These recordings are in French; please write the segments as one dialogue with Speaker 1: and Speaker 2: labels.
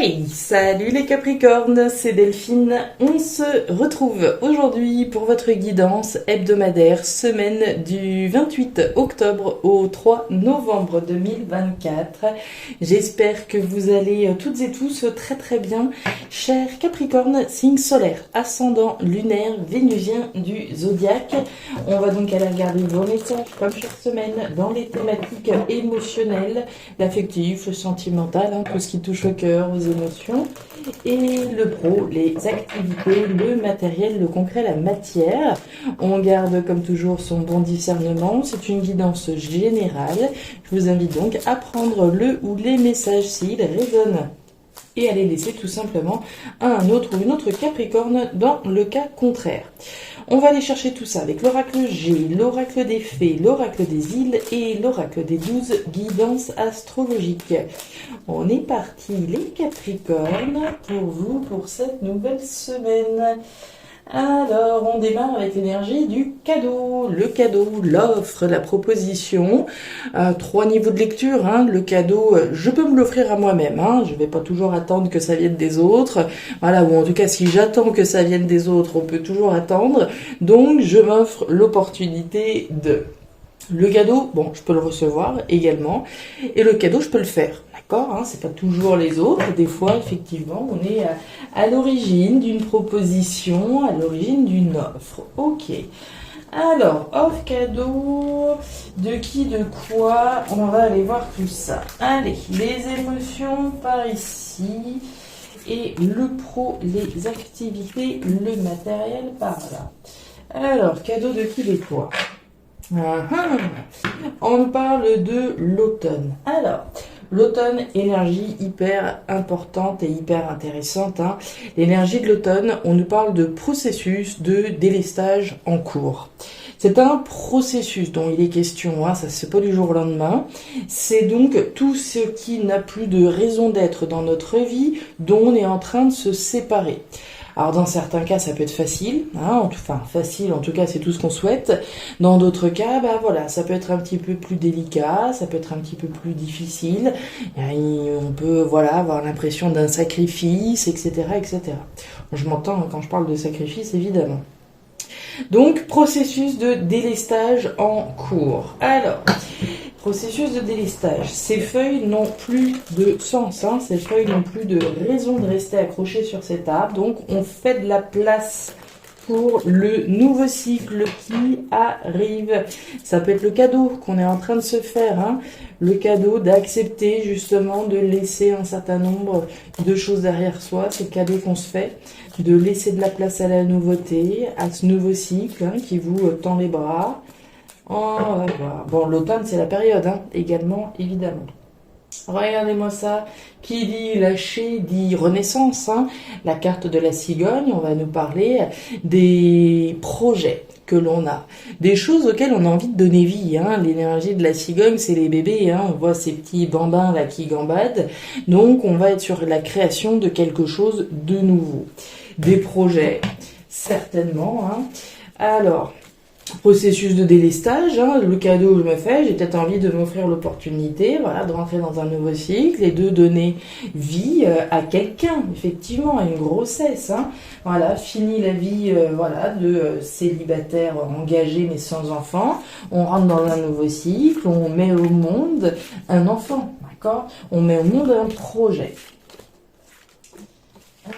Speaker 1: Hey, salut les Capricornes, c'est Delphine. On se retrouve aujourd'hui pour votre guidance hebdomadaire, semaine du 28 octobre au 3 novembre 2024. J'espère que vous allez toutes et tous très très bien. Chers Capricornes, signe solaire, ascendant lunaire, vénusien du zodiaque. On va donc aller regarder vos messages comme chaque semaine dans les thématiques émotionnelles, l'affectif, le sentimental, tout ce qui touche au cœur, aux émotions, et le pro, les activités, le matériel, le concret, la matière. On garde comme toujours son bon discernement, c'est une guidance générale. Je vous invite donc à prendre le ou les messages s'ils résonnent et à les laisser tout simplement à un autre ou une autre Capricorne dans le cas contraire. On va aller chercher tout ça avec l'oracle G, l'oracle des fées, l'oracle des îles et l'oracle des 12 guidances astrologiques. On est parti les Capricornes pour vous pour cette nouvelle semaine. Alors, on démarre avec l'énergie du cadeau. Le cadeau, l'offre, la proposition. 3 niveaux de lecture. Le cadeau, je peux me l'offrir à moi-même. Je vais pas toujours attendre que ça vienne des autres. Voilà, ou en tout cas, si j'attends que ça vienne des autres, on peut toujours attendre. Donc, je m'offre l'opportunité de... Le cadeau, bon, je peux le recevoir également. Et le cadeau, je peux le faire. D'accord, c'est pas toujours les autres. Des fois, effectivement, on est à l'origine d'une proposition, à l'origine d'une offre. Ok. Alors, offre, cadeau, de qui, de quoi? On va aller voir tout ça. Allez, les émotions par ici. Et le pro, les activités, le matériel par là. Alors, cadeau de qui, de quoi? On parle de l'automne. Alors, l'automne, énergie hyper importante et hyper intéressante. L'énergie de l'automne, on nous parle de processus de délestage en cours. C'est un processus dont il est question, ça se fait pas du jour au lendemain. C'est donc tout ce qui n'a plus de raison d'être dans notre vie, dont on est en train de se séparer. Alors dans certains cas ça peut être facile, facile en tout cas c'est tout ce qu'on souhaite. Dans d'autres cas, ça peut être un petit peu plus délicat, ça peut être un petit peu plus difficile. On peut avoir l'impression d'un sacrifice, etc., etc. Je m'entends quand je parle de sacrifice évidemment. Donc processus de délestage en cours. Alors, processus de délestage. Ces feuilles n'ont plus de sens, ces feuilles n'ont plus de raison de rester accrochées sur cet arbre. Donc on fait de la place pour le nouveau cycle qui arrive. Ça peut être le cadeau qu'on est en train de se faire, le cadeau d'accepter justement de laisser un certain nombre de choses derrière soi. C'est le cadeau qu'on se fait, de laisser de la place à la nouveauté, à ce nouveau cycle qui vous tend les bras. On va voir. Bon, l'automne, c'est la période, également, évidemment. Regardez-moi ça. Qui dit lâcher dit renaissance. La carte de la cigogne, on va nous parler des projets que l'on a, des choses auxquelles on a envie de donner vie. L'énergie de la cigogne, c'est les bébés. On voit ces petits bambins là qui gambadent. Donc, on va être sur la création de quelque chose de nouveau. Des projets, certainement. Alors... processus de délestage, le cadeau je me fais, j'ai peut-être envie de m'offrir l'opportunité, de rentrer dans un nouveau cycle et de donner vie à quelqu'un, effectivement, à une grossesse. Fini la vie de célibataire engagé mais sans enfant, on rentre dans un nouveau cycle, on met au monde un enfant, d'accord? On met au monde un projet.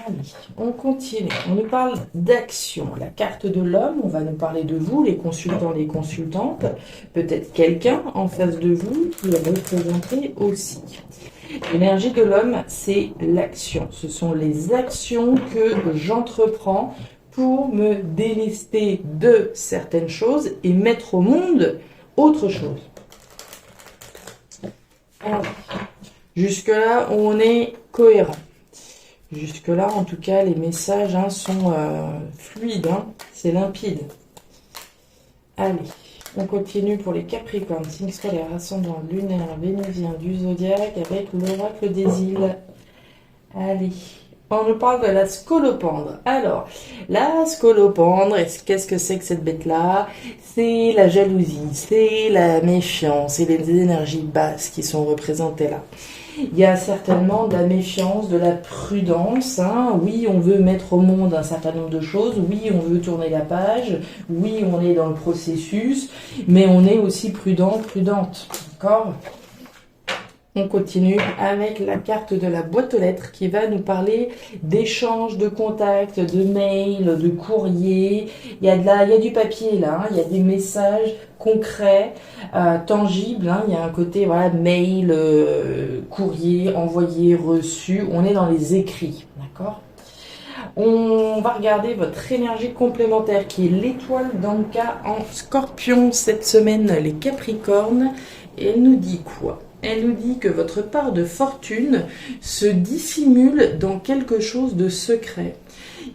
Speaker 1: Allez, on continue. On nous parle d'action. La carte de l'homme, on va nous parler de vous, les consultants, les consultantes. Peut-être quelqu'un en face de vous qui est représenté aussi. L'énergie de l'homme, c'est l'action. Ce sont les actions que j'entreprends pour me délester de certaines choses et mettre au monde autre chose. Alors, jusque-là, on est cohérent. Jusque-là, en tout cas, les messages sont fluides, c'est limpide. Allez, on continue pour les Capricornes, signe solaire, ascendant lunaire, vénusien du zodiaque avec l'oracle des îles. Allez, on nous parle de la scolopendre. Alors, la scolopendre, qu'est-ce que c'est que cette bête-là? C'est la jalousie, c'est la méfiance, c'est les énergies basses qui sont représentées là. Il y a certainement de la méfiance, de la prudence. Hein. Oui, on veut mettre au monde un certain nombre de choses. Oui, on veut tourner la page. Oui, on est dans le processus. Mais on est aussi prudent, prudente. D'accord ? On continue avec la carte de la boîte aux lettres qui va nous parler d'échanges, de contacts, de mails, de courriers. Il y a du papier là, hein. Il y a des messages concrets, tangibles. Hein. Il y a un côté voilà mail, courrier, envoyé, reçu. On est dans les écrits, d'accord ? On va regarder votre énergie complémentaire qui est l'étoile d'Anka en Scorpion cette semaine, les Capricornes. Et elle nous dit quoi ? Elle nous dit que votre part de fortune se dissimule dans quelque chose de secret.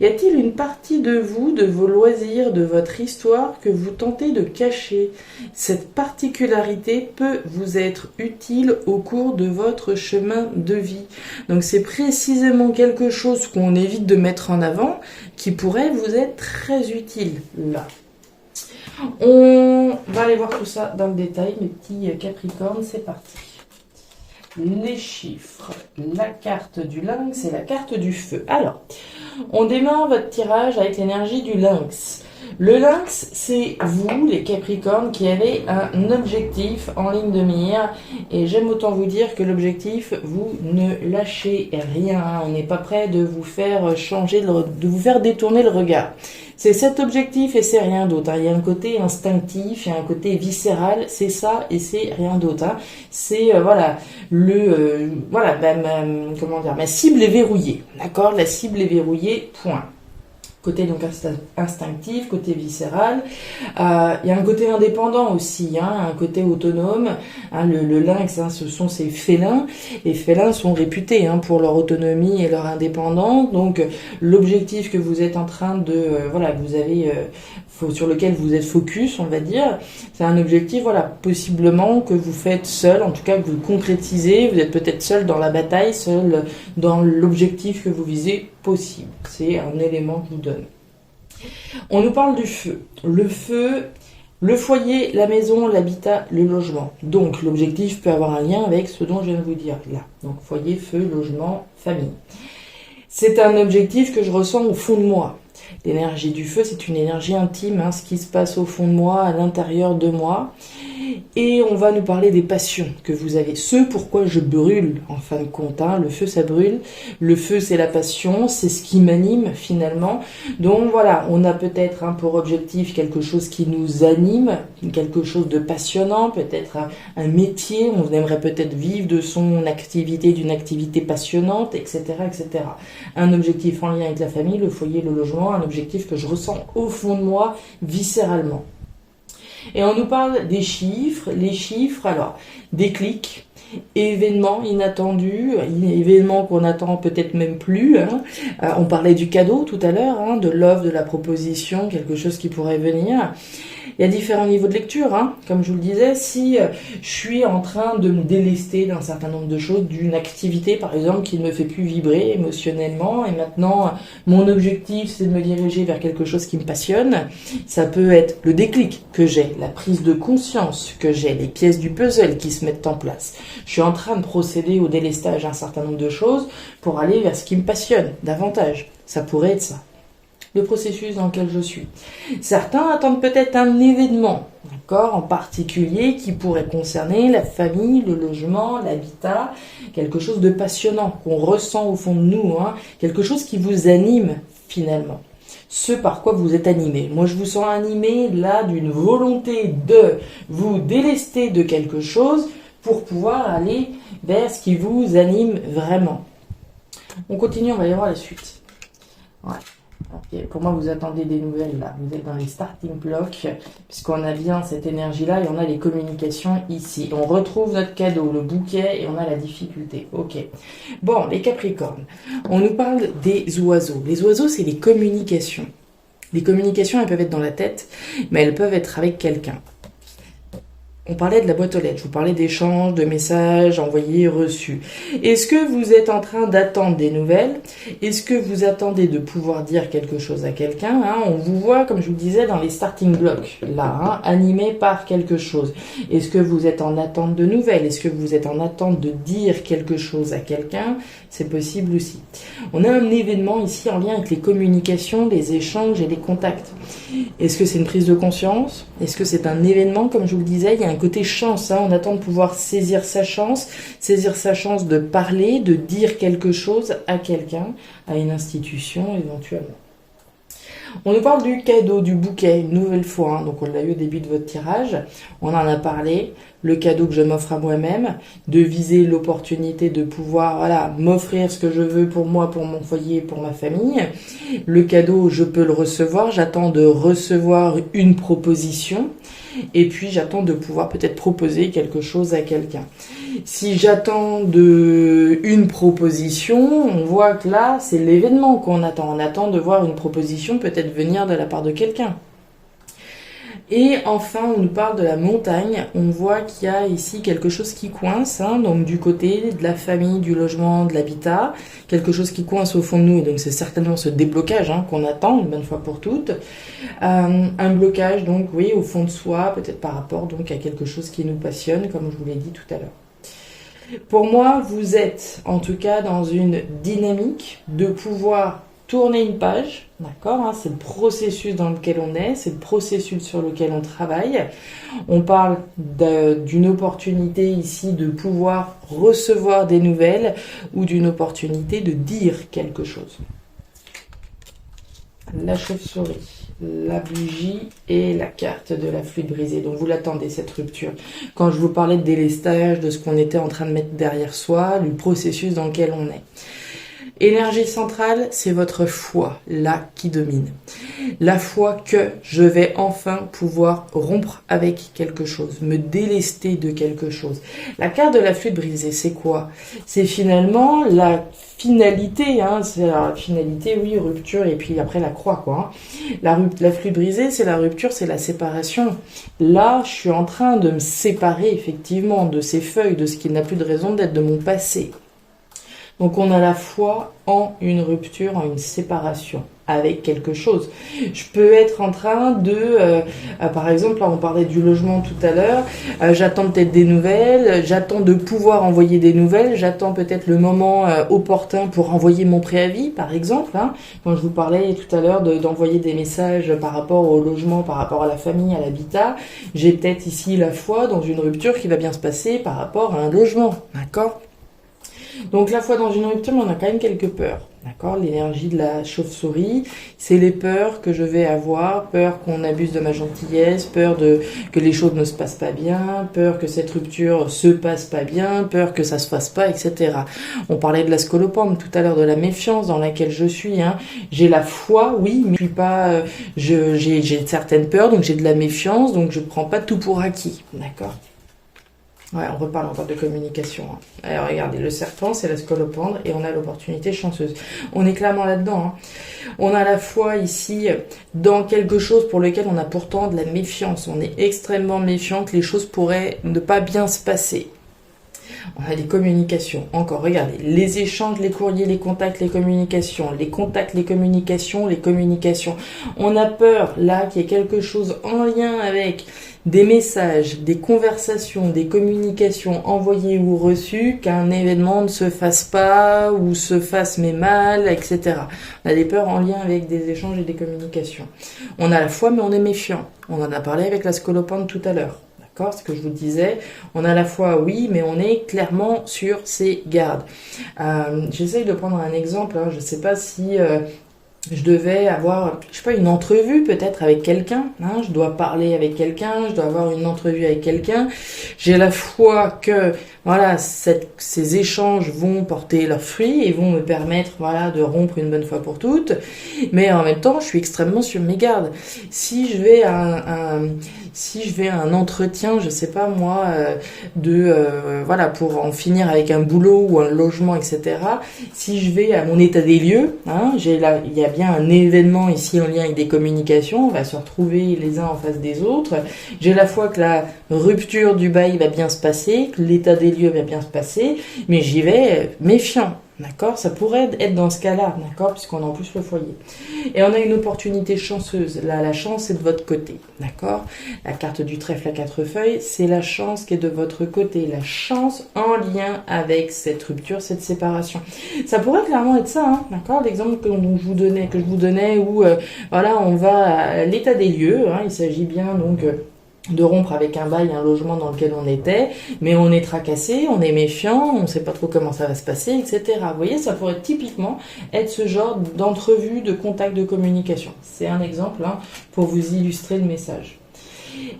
Speaker 1: Y a-t-il une partie de vous, de vos loisirs, de votre histoire que vous tentez de cacher ? Cette particularité peut vous être utile au cours de votre chemin de vie. Donc c'est précisément quelque chose qu'on évite de mettre en avant qui pourrait vous être très utile là. On va aller voir tout ça dans le détail, mes petits Capricornes, c'est parti. Les chiffres, la carte du lynx et la carte du feu. Alors, on démarre votre tirage avec l'énergie du lynx. Le lynx, c'est vous, les Capricornes, qui avez un objectif en ligne de mire. Et j'aime autant vous dire que l'objectif, vous ne lâchez rien. On n'est pas prêt de vous faire changer, de vous faire détourner le regard. C'est cet objectif et c'est rien d'autre. Hein. Il y a un côté instinctif, il y a un côté viscéral, c'est ça et c'est rien d'autre. Hein. C'est voilà ma cible est verrouillée. D'accord, la cible est verrouillée. Point. Côté donc instinctif, côté viscéral. Il y a un côté indépendant aussi, hein, un côté autonome. Hein, le lynx, hein, ce sont ces félins. Les félins sont réputés hein, pour leur autonomie et leur indépendance. Donc l'objectif que vous êtes en train de vous avez sur lequel vous êtes focus, on va dire, c'est un objectif possiblement que vous faites seul, en tout cas que vous concrétisez. Vous êtes peut-être seul dans la bataille, seul dans l'objectif que vous visez possible. C'est un élément que je vous donne. On nous parle du feu. Le feu, le foyer, la maison, l'habitat, le logement. Donc l'objectif peut avoir un lien avec ce dont je viens de vous dire là. Donc foyer, feu, logement, famille. C'est un objectif que je ressens au fond de moi. L'énergie du feu, c'est une énergie intime, hein, ce qui se passe au fond de moi, à l'intérieur de moi. Et on va nous parler des passions que vous avez. Ce pourquoi je brûle, en fin de compte. Hein. Le feu, ça brûle. Le feu, c'est la passion. C'est ce qui m'anime, finalement. Donc, voilà, on a peut-être pour objectif quelque chose qui nous anime, quelque chose de passionnant, peut-être un métier. On aimerait peut-être vivre de son activité, d'une activité passionnante, etc., etc. Un objectif en lien avec la famille, le foyer, le logement. Un objectif que je ressens au fond de moi, viscéralement. Et on nous parle des chiffres. Les chiffres, alors, déclic, événements inattendus, événements qu'on attend peut-être même plus. Hein. On parlait du cadeau tout à l'heure, hein, de l'offre, de la proposition, quelque chose qui pourrait venir. Il y a différents niveaux de lecture, hein. Comme je vous le disais, si je suis en train de me délester d'un certain nombre de choses, d'une activité par exemple qui ne me fait plus vibrer émotionnellement, et maintenant mon objectif c'est de me diriger vers quelque chose qui me passionne, ça peut être le déclic que j'ai, la prise de conscience que j'ai, les pièces du puzzle qui se mettent en place. Je suis en train de procéder au délestage d'un certain nombre de choses pour aller vers ce qui me passionne davantage. Ça pourrait être ça. Le processus dans lequel je suis. Certains attendent peut-être un événement, d'accord, en particulier qui pourrait concerner la famille, le logement, l'habitat, quelque chose de passionnant qu'on ressent au fond de nous, hein, quelque chose qui vous anime finalement. Ce par quoi vous êtes animé. Moi, je vous sens animé là d'une volonté de vous délester de quelque chose pour pouvoir aller vers ce qui vous anime vraiment. On continue, on va y voir la suite. Ouais. Okay. Pour moi, vous attendez des nouvelles là. Vous êtes dans les starting blocks, puisqu'on a bien cette énergie-là et on a les communications ici. On retrouve notre cadeau, le bouquet, et on a la difficulté. Ok. Bon, les Capricornes. On nous parle des oiseaux. Les oiseaux, c'est les communications. Les communications, elles peuvent être dans la tête, mais elles peuvent être avec quelqu'un. On parlait de la boîte aux lettres, je vous parlais d'échanges, de messages envoyés, reçus. Est-ce que vous êtes en train d'attendre des nouvelles? Est-ce que vous attendez de pouvoir dire quelque chose à quelqu'un, hein? On vous voit, comme je vous disais, dans les starting blocks, là, hein, animé par quelque chose. Est-ce que vous êtes en attente de nouvelles? Est-ce que vous êtes en attente de dire quelque chose à quelqu'un? C'est possible aussi. On a un événement ici en lien avec les communications, les échanges et les contacts. Est-ce que c'est une prise de conscience? Est-ce que c'est un événement, comme je vous le disais? Il y a un côté chance, hein. On attend de pouvoir saisir sa chance de parler, de dire quelque chose à quelqu'un, à une institution éventuellement. On nous parle du cadeau, du bouquet, une nouvelle fois, hein. Donc on l'a eu au début de votre tirage, on en a parlé, le cadeau que je m'offre à moi-même, de viser l'opportunité de pouvoir m'offrir ce que je veux pour moi, pour mon foyer, pour ma famille. Le cadeau, je peux le recevoir, j'attends de recevoir une proposition, et puis j'attends de pouvoir peut-être proposer quelque chose à quelqu'un. Si j'attends une proposition, on voit que là, c'est l'événement qu'on attend. On attend de voir une proposition peut-être venir de la part de quelqu'un. Et enfin, on nous parle de la montagne. On voit qu'il y a ici quelque chose qui coince, hein, donc du côté de la famille, du logement, de l'habitat, quelque chose qui coince au fond de nous. Et donc c'est certainement ce déblocage, hein, qu'on attend une bonne fois pour toutes. Un blocage, donc oui, au fond de soi, peut-être par rapport donc à quelque chose qui nous passionne, comme je vous l'ai dit tout à l'heure. Pour moi, vous êtes en tout cas dans une dynamique de pouvoir tourner une page, d'accord, hein, c'est le processus dans lequel on est, c'est le processus sur lequel on travaille. On parle d'une opportunité ici de pouvoir recevoir des nouvelles ou d'une opportunité de dire quelque chose. La chauve-souris, la bougie et la carte de la flûte brisée. Donc vous l'attendez, cette rupture. Quand je vous parlais de délestage, de ce qu'on était en train de mettre derrière soi, le processus dans lequel on est. Énergie centrale, c'est votre foi, là, qui domine. La foi que je vais enfin pouvoir rompre avec quelque chose, me délester de quelque chose. La carte de la flûte brisée, c'est quoi? C'est finalement la finalité, hein, c'est la finalité, oui, rupture, et puis après la croix, quoi. Hein. La flûte brisée, c'est la rupture, c'est la séparation. Là, je suis en train de me séparer, effectivement, de ces feuilles, de ce qui n'a plus de raison d'être, de mon passé. Donc on a la foi en une rupture, en une séparation avec quelque chose. Je peux être en train de, par exemple, là on parlait du logement tout à l'heure, j'attends peut-être des nouvelles, j'attends de pouvoir envoyer des nouvelles, j'attends peut-être le moment opportun pour envoyer mon préavis, par exemple. Hein, quand je vous parlais tout à l'heure d'envoyer des messages par rapport au logement, par rapport à la famille, à l'habitat, j'ai peut-être ici la foi dans une rupture qui va bien se passer par rapport à un logement, d'accord ? Donc la foi dans une rupture, mais on a quand même quelques peurs. D'accord, l'énergie de la chauve-souris, c'est les peurs que je vais avoir, peur qu'on abuse de ma gentillesse, peur que les choses ne se passent pas bien, peur que cette rupture se passe pas bien, peur que ça se fasse pas, etc. On parlait de la scolopendre tout à l'heure, de la méfiance dans laquelle je suis. Hein. J'ai la foi, oui, mais je suis pas, j'ai certaines peurs, donc j'ai de la méfiance, donc je prends pas tout pour acquis. D'accord. Ouais, on reparle encore de communication. Hein. Alors regardez, le serpent, c'est la scolopendre et on a l'opportunité chanceuse. On est clairement là-dedans. Hein. On a la foi ici dans quelque chose pour lequel on a pourtant de la méfiance. On est extrêmement méfiant que les choses pourraient ne pas bien se passer. On a des communications. Encore, regardez, les échanges, les courriers, les contacts, les communications. Les contacts, les communications, les communications. On a peur, là, qu'il y ait quelque chose en lien avec des messages, des conversations, des communications envoyées ou reçues, qu'un événement ne se fasse pas ou se fasse mais mal, etc. On a des peurs en lien avec des échanges et des communications. On a la foi, mais on est méfiant. On en a parlé avec la scolopendre tout à l'heure. D'accord, ce que je vous disais, on a la foi, oui, mais on est clairement sur ses gardes. J'essaye de prendre un exemple, hein, je ne sais pas si je devais avoir, je sais pas, une entrevue peut-être avec quelqu'un, hein, je dois parler avec quelqu'un, je dois avoir une entrevue avec quelqu'un. J'ai la foi que voilà, ces échanges vont porter leurs fruits et vont me permettre voilà de rompre une bonne fois pour toutes. Mais en même temps, je suis extrêmement sur mes gardes. Si je vais Si je vais à un entretien, je sais pas moi, voilà, pour en finir avec un boulot ou un logement, etc. Si je vais à mon état des lieux, hein, il y a bien un événement ici en lien avec des communications, on va se retrouver les uns en face des autres. J'ai la foi que la rupture du bail va bien se passer, que l'état des lieux va bien se passer, mais j'y vais méfiant. D'accord? Ça pourrait être dans ce cas-là, d'accord? Puisqu'on a en plus le foyer. Et on a une opportunité chanceuse. Là, la chance est de votre côté, d'accord? La carte du trèfle à 4 feuilles, c'est la chance qui est de votre côté. La chance en lien avec cette rupture, cette séparation. Ça pourrait clairement être ça, hein, d'accord? L'exemple que je vous donnais où, voilà, on va à l'état des lieux, hein, il s'agit bien donc de rompre avec un bail, un logement dans lequel on était, mais on est tracassé, on est méfiant, on ne sait pas trop comment ça va se passer, etc. Vous voyez, ça pourrait typiquement être ce genre d'entrevue, de contact, de communication. C'est un exemple hein, pour vous illustrer le message.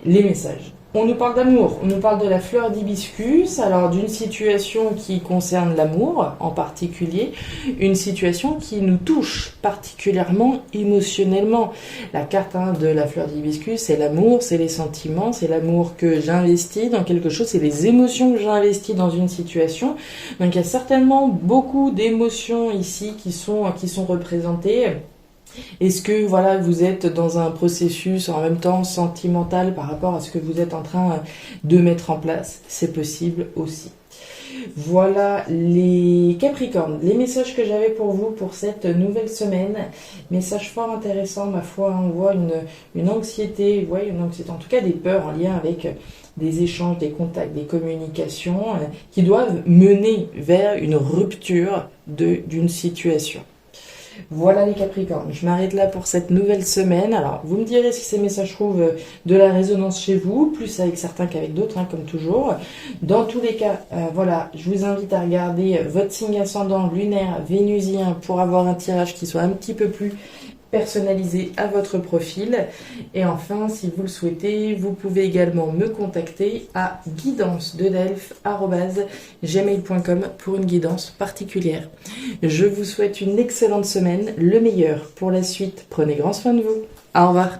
Speaker 1: Les messages. On nous parle d'amour, on nous parle de la fleur d'hibiscus, alors d'une situation qui concerne l'amour en particulier, une situation qui nous touche particulièrement émotionnellement. La carte de la fleur d'hibiscus, c'est l'amour, c'est les sentiments, c'est l'amour que j'investis dans quelque chose, c'est les émotions que j'investis dans une situation. Donc il y a certainement beaucoup d'émotions ici qui sont représentées. Est-ce que voilà, vous êtes dans un processus en même temps sentimental par rapport à ce que vous êtes en train de mettre en place? C'est possible aussi. Voilà les Capricornes, les messages que j'avais pour vous pour cette nouvelle semaine. Message fort intéressant, ma foi. On voit une anxiété, une anxiété, en tout cas des peurs en lien avec des échanges, des contacts, des communications qui doivent mener vers une rupture d'une situation. Voilà les Capricornes, je m'arrête là pour cette nouvelle semaine. Alors, vous me direz si ces messages trouvent de la résonance chez vous, plus avec certains qu'avec d'autres, hein, comme toujours. Dans tous les cas, voilà, je vous invite à regarder votre signe ascendant lunaire vénusien pour avoir un tirage qui soit un petit peu plus personnalisé à votre profil. Et enfin, si vous le souhaitez, vous pouvez également me contacter à guidance-delphes@gmail.com pour une guidance particulière. Je vous souhaite une excellente semaine, le meilleur pour la suite. Prenez grand soin de vous. Au revoir.